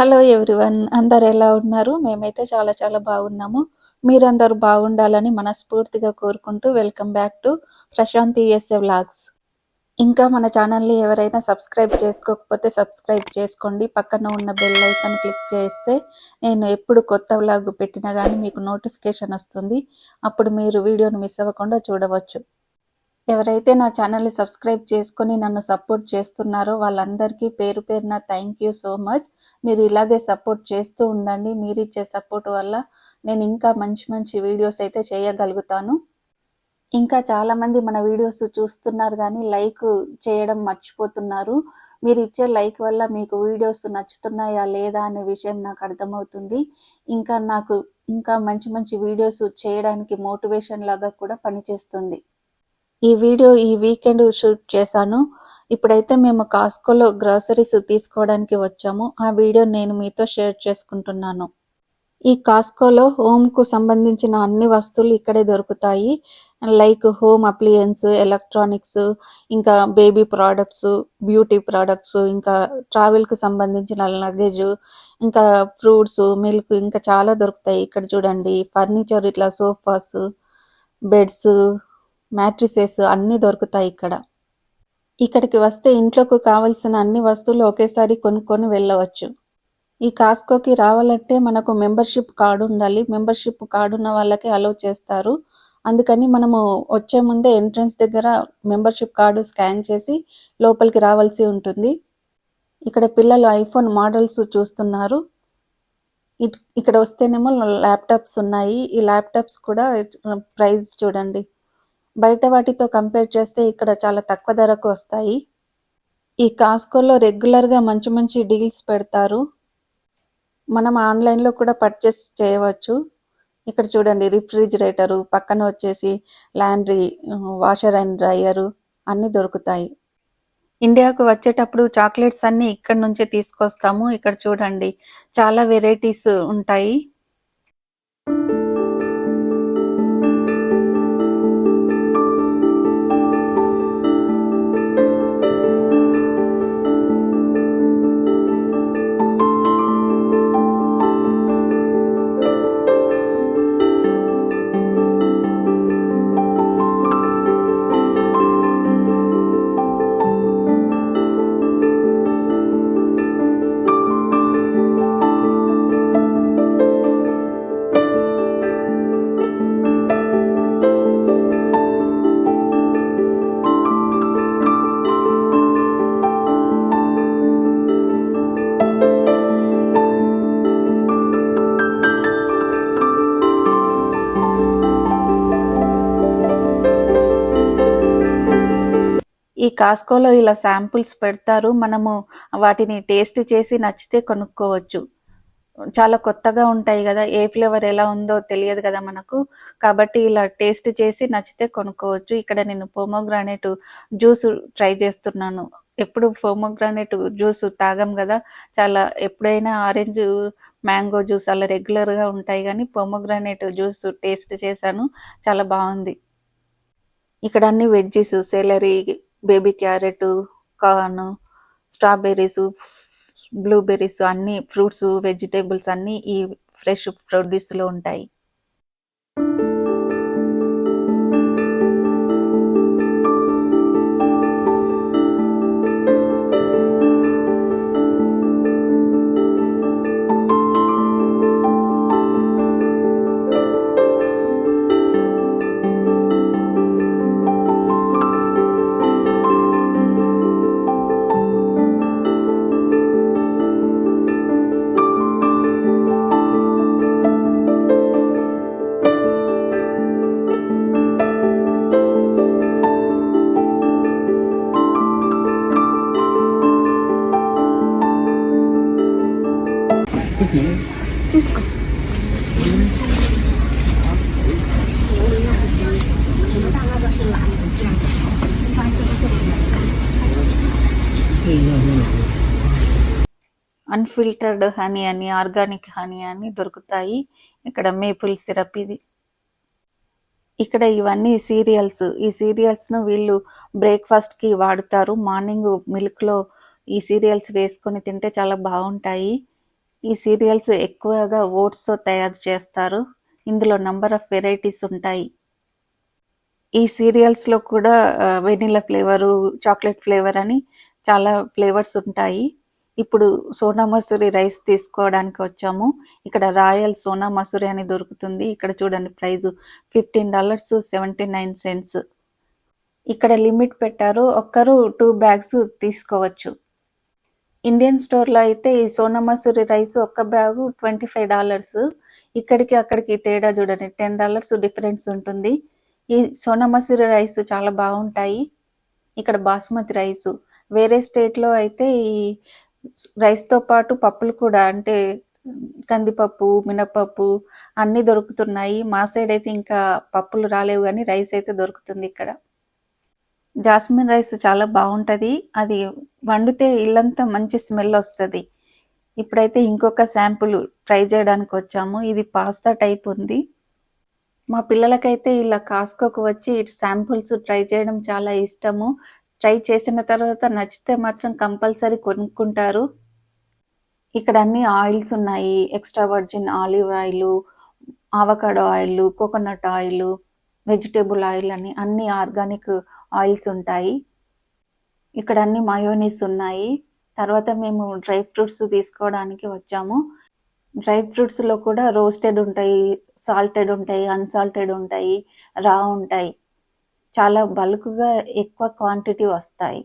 Hello everyone, అందరు ఎలా ఉన్నారు? మేమైతే చాలా చాలా బాగున్నాము. మీరందరూ బాగుండాలని మనస్ఫూర్తిగా కోరుకుంటూ welcome back to Prashanti SA vlogs. ఇంకా మన ఛానల్ని ఎవరైనా సబ్స్క్రైబ్ చేసుకోకపోతే సబ్స్క్రైబ్ చేసుకోండి. పక్కన ఉన్న బెల్ ఐకాన్ క్లిక్ చేస్తే నేను ఎప్పుడు కొత్త వ్లాగ్ పెట్టినా కానీ మీకు నోటిఫికేషన్ వస్తుంది. అప్పుడు మీరు వీడియోను మిస్ అవ్వకుండా చూడవచ్చు. ఎవరైతే నా ఛానల్ని సబ్స్క్రైబ్ చేసుకొని నన్ను సపోర్ట్ చేస్తున్నారో వాళ్ళందరికీ పేరు పేరున థ్యాంక్ యూ సో మచ్. మీరు ఇలాగే సపోర్ట్ చేస్తూ ఉండండి. మీరు ఇచ్చే సపోర్ట్ వల్ల నేను ఇంకా మంచి మంచి వీడియోస్ అయితే చేయగలుగుతాను. ఇంకా చాలామంది మన వీడియోస్ చూస్తున్నారు కానీ లైక్ చేయడం మర్చిపోతున్నారు. మీరు ఇచ్చే లైక్ వల్ల మీకు వీడియోస్ నచ్చుతున్నాయా లేదా అనే విషయం నాకు అర్థమవుతుంది. ఇంకా మంచి మంచి వీడియోస్ చేయడానికి మోటివేషన్ లాగా కూడా పనిచేస్తుంది. ఈ వీడియో ఈ వీకెండ్ షూట్ చేశాను. ఇప్పుడైతే మేము కాస్కోలో గ్రాసరీస్ తీసుకోవడానికి వచ్చాము. ఆ వీడియో నేను మీతో షేర్ చేసుకుంటున్నాను. ఈ కాస్కోలో హోమ్కు సంబంధించిన అన్ని వస్తువులు ఇక్కడే దొరుకుతాయి. లైక్ హోమ్ అప్లయన్స్, ఎలక్ట్రానిక్స్, ఇంకా బేబీ ప్రోడక్ట్స్, బ్యూటీ ప్రోడక్ట్స్, ఇంకా ట్రావెల్కి సంబంధించిన లగేజ్, ఇంకా ఫ్రూట్స్, మిల్క్, ఇంకా చాలా దొరుకుతాయి. ఇక్కడ చూడండి ఫర్నిచర్, ఇట్లా సోఫాస్, బెడ్స్, మ్యాట్రిసెస్ అన్నీ దొరుకుతాయి ఇక్కడ. ఇక్కడికి వస్తే ఇంట్లోకి కావలసిన అన్ని వస్తువులు ఒకేసారి కొనుక్కొని వెళ్ళవచ్చు. ఈ కాస్కోకి రావాలంటే మనకు మెంబర్షిప్ కార్డు ఉండాలి. మెంబర్షిప్ కార్డు ఉన్న వాళ్ళకి అలౌ చేస్తారు. అందుకని మనము వచ్చే ముందే ఎంట్రన్స్ దగ్గర మెంబర్షిప్ కార్డు స్కాన్ చేసి లోపలికి రావాల్సి ఉంటుంది. ఇక్కడ పిల్లలు ఐఫోన్ మోడల్స్ చూస్తున్నారు. ఇక్కడ వస్తేనేమో ల్యాప్టాప్స్ ఉన్నాయి. ఈ ల్యాప్టాప్స్ కూడా ప్రైస్ చూడండి, బయట వాటితో కంపేర్ చేస్తే ఇక్కడ చాలా తక్కువ ధరకు వస్తాయి. ఈ కాస్కోలో రెగ్యులర్గా మంచి మంచి డీల్స్ పెడతారు. మనం ఆన్లైన్లో కూడా పర్చేస్ చేయవచ్చు. ఇక్కడ చూడండి రిఫ్రిజిరేటరు, పక్కన వచ్చేసి లాండ్రీ, వాషర్ అండ్ డ్రైయరు అన్నీ దొరుకుతాయి. ఇండియాకు వచ్చేటప్పుడు చాక్లెట్స్ అన్నీ ఇక్కడ నుంచే తీసుకొస్తాము. ఇక్కడ చూడండి చాలా వెరైటీస్ ఉంటాయి. ఈ కాస్కోలో ఇలా శాంపుల్స్ పెడతారు. మనము వాటిని టేస్ట్ చేసి నచ్చితే కొనుక్కోవచ్చు. చాలా కొత్తగా ఉంటాయి కదా, ఏ ఫ్లేవర్ ఎలా ఉందో తెలియదు కదా మనకు, కాబట్టి ఇలా టేస్ట్ చేసి నచ్చితే కొనుక్కోవచ్చు. ఇక్కడ నేను పోమోగ్రానేట్ జ్యూస్ ట్రై చేస్తున్నాను. ఎప్పుడు పోమోగ్రానేట్ జ్యూస్ తాగం కదా, చాలా ఎప్పుడైనా ఆరెంజ్, మ్యాంగో జ్యూస్ అలా రెగ్యులర్గా ఉంటాయి, కానీ పోమోగ్రానేట్ జ్యూస్ టేస్ట్ చేశాను, చాలా బాగుంది. ఇక్కడ అన్ని veggies, celery, baby carrot, corn, strawberries, blueberries అన్ని ఫ్రూట్స్, వెజిటేబుల్స్ అన్నీ ఈ ఫ్రెష్ ప్రొడ్యూస్లో ఉంటాయి. తీసుకో. అన్ఫిల్టర్డ్ హనీ అని, ఆర్గానిక్ హనీ అని దొరుకుతాయి. ఇక్కడ మేపుల్ సిరప్ ఇది. ఇక్కడ ఇవన్నీ సీరియల్స్. ఈ సీరియల్స్ను వీళ్ళు బ్రేక్ఫాస్ట్కి వాడుతారు. మార్నింగ్ మిల్క్లో ఈ సీరియల్స్ వేసుకొని తింటే చాలా బాగుంటాయి. ఈ సీరియల్స్ ఎక్కువగా ఓట్స్తో తయారు చేస్తారు. ఇందులో నంబర్ ఆఫ్ వెరైటీస్ ఉంటాయి. ఈ సీరియల్స్లో కూడా వెనిలా ఫ్లేవరు, చాక్లెట్ ఫ్లేవర్ అని చాలా ఫ్లేవర్స్ ఉంటాయి. ఇప్పుడు సోనా మసూరి రైస్ తీసుకోవడానికి వచ్చాము. ఇక్కడ రాయల్ సోనా మసూరి అని దొరుకుతుంది. ఇక్కడ చూడండి ప్రైస్ $15.79. ఇక్కడ లిమిట్ పెట్టారు, ఒక్కరు 2 బ్యాగ్స్ తీసుకోవచ్చు. ఇండియన్ స్టోర్లో అయితే ఈ సోనా మసూరి రైస్ ఒక్క బ్యాగు $25. ఇక్కడికి అక్కడికి తేడా చూడండి, $10 డిఫరెన్స్ ఉంటుంది. ఈ సోనా మసూరి రైస్ చాలా బాగుంటాయి. ఇక్కడ బాస్మతి రైస్, వేరే స్టేట్లో అయితే ఈ రైస్తో పాటు పప్పులు కూడా, అంటే కందిపప్పు, మినపప్పు అన్నీ దొరుకుతున్నాయి. మా సైడ్ అయితే ఇంకా పప్పులు రాలేవు, కానీ రైస్ అయితే దొరుకుతుంది ఇక్కడ. జాస్మిన్ రైస్ చాలా బాగుంటుంది. అది వండితే ఇల్లంతా మంచి స్మెల్ వస్తుంది. ఇప్పుడైతే ఇంకొక శాంపుల్ ట్రై చేయడానికి వచ్చాము. ఇది పాస్తా టైప్ ఉంది. మా పిల్లలకైతే ఇలా కాస్కోకు వచ్చి శాంపుల్స్ ట్రై చేయడం చాలా ఇష్టము. ట్రై చేసిన తర్వాత నచ్చితే మాత్రం కంపల్సరీ కొనుక్కుంటారు. ఇక్కడ అన్ని ఆయిల్స్ ఉన్నాయి. Extra virgin olive oil, avocado oil, coconut oil, vegetable oil అని అన్ని ఆర్గానిక్ ఆయిల్స్ ఉంటాయి. ఇక్కడ అన్ని మయోనీస్ ఉన్నాయి. తర్వాత మేము డ్రై ఫ్రూట్స్ తీసుకోవడానికి వచ్చాము. డ్రై ఫ్రూట్స్లో కూడా రోస్టెడ్ ఉంటాయి, సాల్టెడ్ ఉంటాయి, అన్సాల్టెడ్ ఉంటాయి, రా ఉంటాయి. చాలా బల్క్గా ఎక్కువ క్వాంటిటీ వస్తాయి.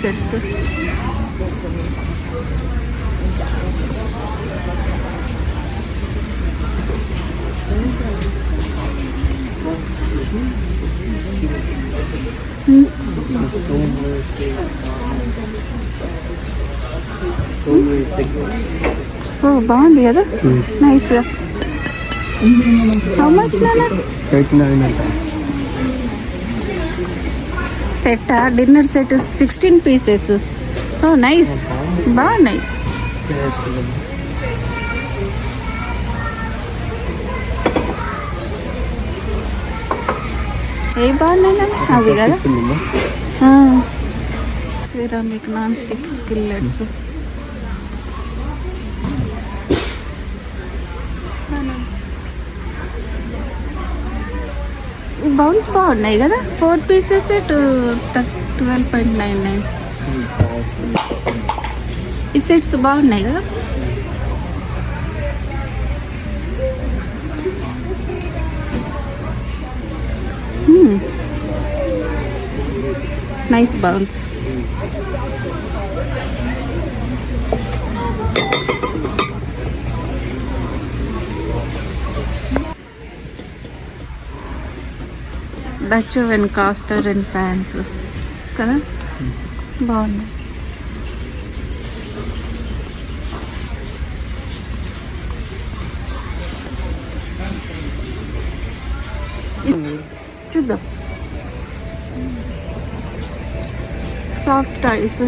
సెట్స్ బాగుంది కదా, నైస్. హౌ మచ్ నానా? Set dinner set 16 pieces. Oh nice, బాగున్నాయి. ఏ బాగున్నాయి అవి కదా. Ceramic non stick skillets, bowls బాగున్నాయి కదా. 4 పీసెస్ 12.99. ఈ సెట్స్ బాగున్నాయి కదా. Nice bowls. Dutch oven caster and pans కదా, బాగుంది. చూద్దాం. Soft toys.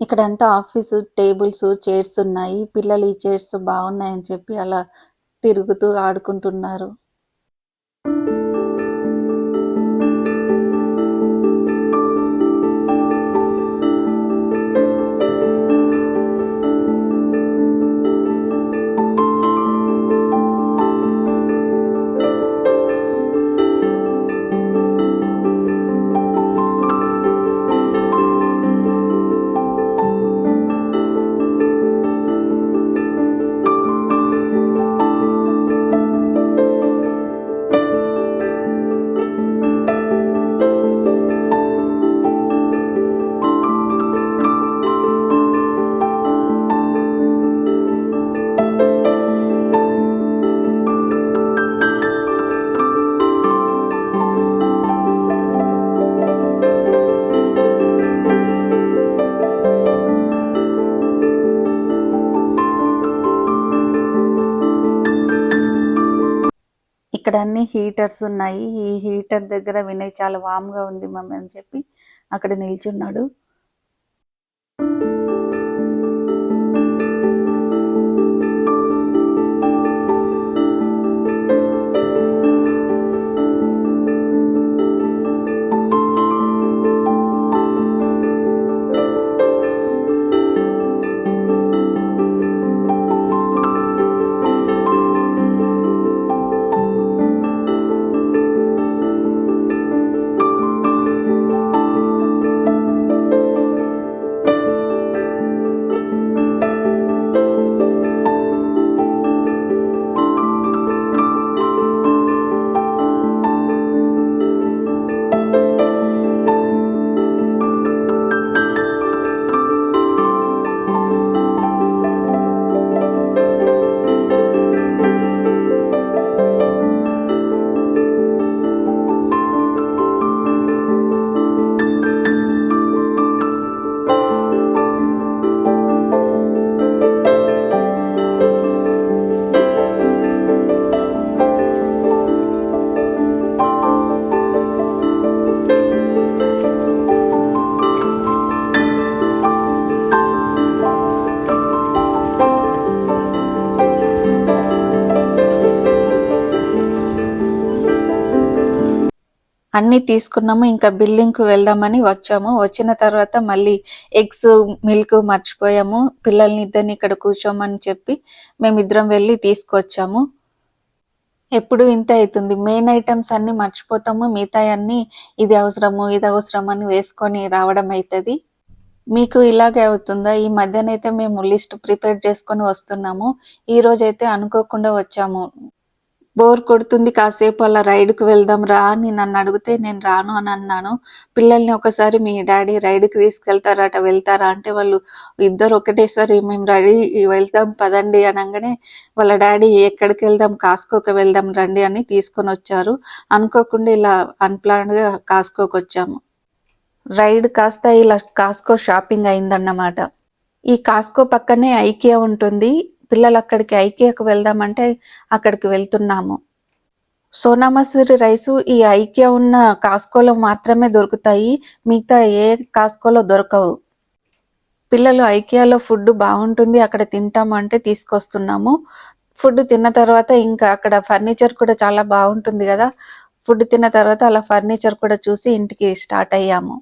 ఇక్కడంతా ఆఫీసు టేబుల్స్, చైర్స్ ఉన్నాయి. పిల్లలు ఈ చైర్స్ బాగున్నాయని చెప్పి అలా తిరుగుతూ ఆడుకుంటున్నారు. ఇక్కడ అన్ని హీటర్స్ ఉన్నాయి. ఈ హీటర్ దగ్గర వినయ్ చాలా వామ్గా ఉంది మమ్మీ అని చెప్పి అక్కడ నిల్చున్నాడు. అన్నీ తీసుకున్నాము. ఇంకా బిల్లింగ్కి వెళ్దామని వచ్చాము. వచ్చిన తర్వాత మళ్ళీ ఎగ్స్, మిల్క్ మర్చిపోయాము. పిల్లల్ని ఇద్దరిని ఇక్కడ కూర్చోమని చెప్పి మేమిద్దరం వెళ్ళి తీసుకొచ్చాము. ఎప్పుడు ఇంత అవుతుంది. మెయిన్ ఐటమ్స్ అన్ని మర్చిపోతాము, మిగతా అన్ని ఇది అవసరము ఇది అవసరం అని వేసుకొని రావడం అవుతుంది. మీకు ఇలాగే అవుతుందా? ఈ మధ్యనైతే మేము లిస్ట్ ప్రిపేర్ చేసుకొని వస్తున్నాము. ఈ రోజైతే అనుకోకుండా వచ్చాము. బోర్ కొడుతుంది, కాసేపు అలా రైడ్కి వెళ్దాం రా అని నన్ను అడిగితే నేను రాను అని అన్నాను. పిల్లల్ని ఒకసారి మీ డాడీ రైడ్కి తీసుకెళ్తారట, వెళ్తారా అంటే వాళ్ళు ఇద్దరు ఒకటేసారి మేము రెడీ వెళ్తాం పదండి అనగానే వాళ్ళ డాడీ ఎక్కడికి వెళ్దాం, కాస్కోకి వెళ్దాం రండి అని తీసుకొని వచ్చారు. అనుకోకుండా ఇలా అన్ప్లాన్డ్గా కాస్కోకి వచ్చాము. రైడ్ కాస్త ఇలా కాస్కో షాపింగ్ అయిందన్నమాట. ఈ కాస్కో పక్కనే ఐకియా ఉంటుంది. పిల్లలు అక్కడికి ఐకియాకు వెళ్దామంటే అక్కడికి వెళ్తున్నాము. సోనా మసూరి రైసు ఈ ఐకియా ఉన్న కాస్కోలో మాత్రమే దొరుకుతాయి, మిగతా ఏ కాస్కోలో దొరకవు. పిల్లలు ఐకియాలో ఫుడ్ బాగుంటుంది అక్కడ తింటాము అంటే తీసుకొస్తున్నాము. ఫుడ్ తిన్న తర్వాత ఇంకా అక్కడ ఫర్నిచర్ కూడా చాలా బాగుంటుంది కదా, ఫుడ్ తిన్న తర్వాత అలా ఫర్నిచర్ కూడా చూసి ఇంటికి స్టార్ట్ అయ్యాము.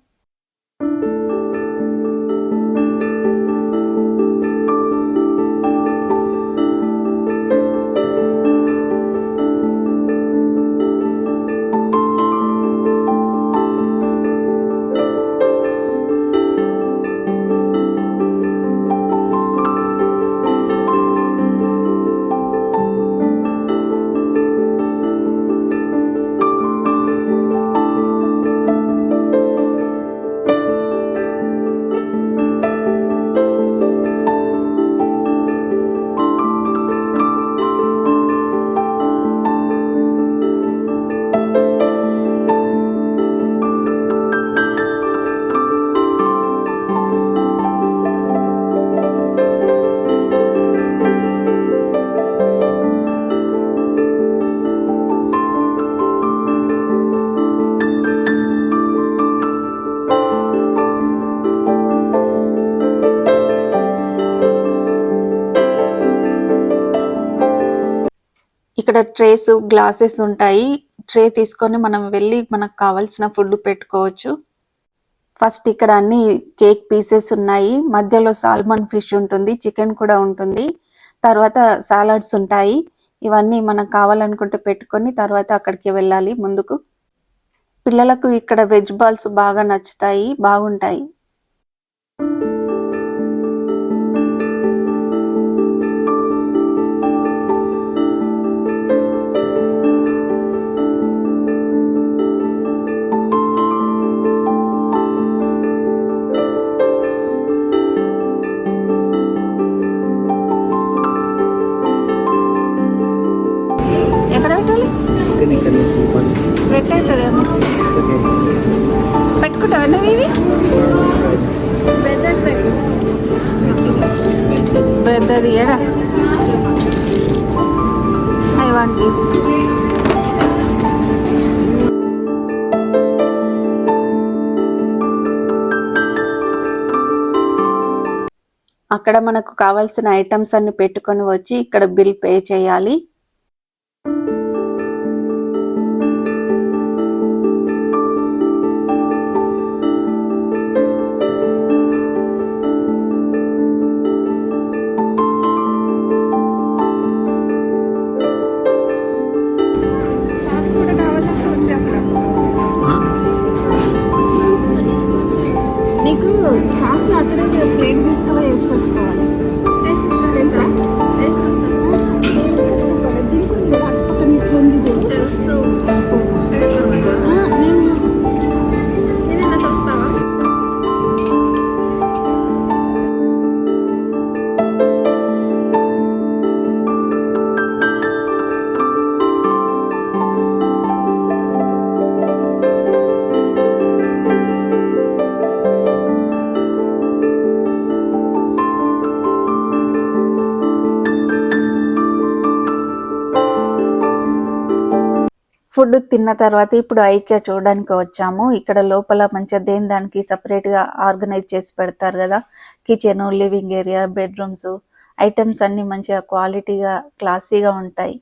ట్రేస్, గ్లాసెస్ ఉంటాయి. ట్రే తీసుకొని మనం వెళ్ళి మనకు కావాల్సిన ఫుడ్ పెట్టుకోవచ్చు. ఫస్ట్ ఇక్కడ అన్ని కేక్ పీసెస్ ఉన్నాయి. మధ్యలో సాల్మన్ ఫిష్ ఉంటుంది, చికెన్ కూడా ఉంటుంది. తర్వాత సాలడ్స్ ఉంటాయి. ఇవన్నీ మనం కావాలనుకుంటే పెట్టుకొని తర్వాత అక్కడికి వెళ్ళాలి ముందుకు. పిల్లలకు ఇక్కడ వెజ్ బాల్స్ బాగా నచ్చుతాయి, బాగుంటాయి. ఎక్కడ పెట్టాలి? పెట్టేస్తుందేమో. పెట్టుకుంటావా ఇది? పెద్దది ఎడా? I want this. అక్కడ మనకు కావాల్సిన ఐటమ్స్ అన్ని పెట్టుకొని వచ్చి ఇక్కడ బిల్ పే చేయాలి. నీకు సాస్ అక్కడే ప్లేట్ తీసుకొని వేసుకొచ్చుకోవాలి. ఫుడ్ తిన్న తర్వాత ఇప్పుడు ఐకియా చూడడానికి వచ్చాము. ఇక్కడ లోపల మంచిగా దేని దానికి సపరేట్ గా ఆర్గనైజ్ చేసి పెడతారు కదా. Kitchen, living area, bedrooms, items అన్ని మంచిగా క్వాలిటీగా క్లాసీగా ఉంటాయి.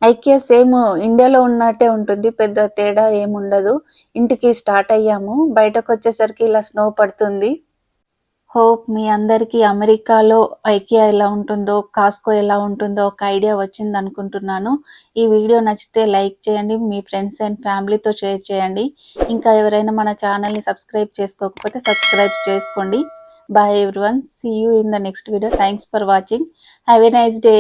ఐకియా సేమ్ ఇండియాలో ఉన్నట్టే ఉంటుంది, పెద్ద తేడా ఏముండదు. ఇంటికి స్టార్ట్ అయ్యాము, బయటకు వచ్చేసరికి ఇలా స్నో పడుతుంది. హోప్ మీ అందరికీ అమెరికాలో ఐకియా ఎలా ఉంటుందో, కాస్కో ఎలా ఉంటుందో ఒక ఐడియా వచ్చింది అనుకుంటున్నాను. ఈ వీడియో నచ్చితే లైక్ చేయండి, మీ ఫ్రెండ్స్ అండ్ ఫ్యామిలీతో షేర్ చేయండి. ఇంకా ఎవరైనా మన ఛానల్ని సబ్స్క్రైబ్ చేసుకోకపోతే సబ్స్క్రైబ్ చేసుకోండి. Bye everyone, see you in the next video. Thanks for watching. Have a nice day.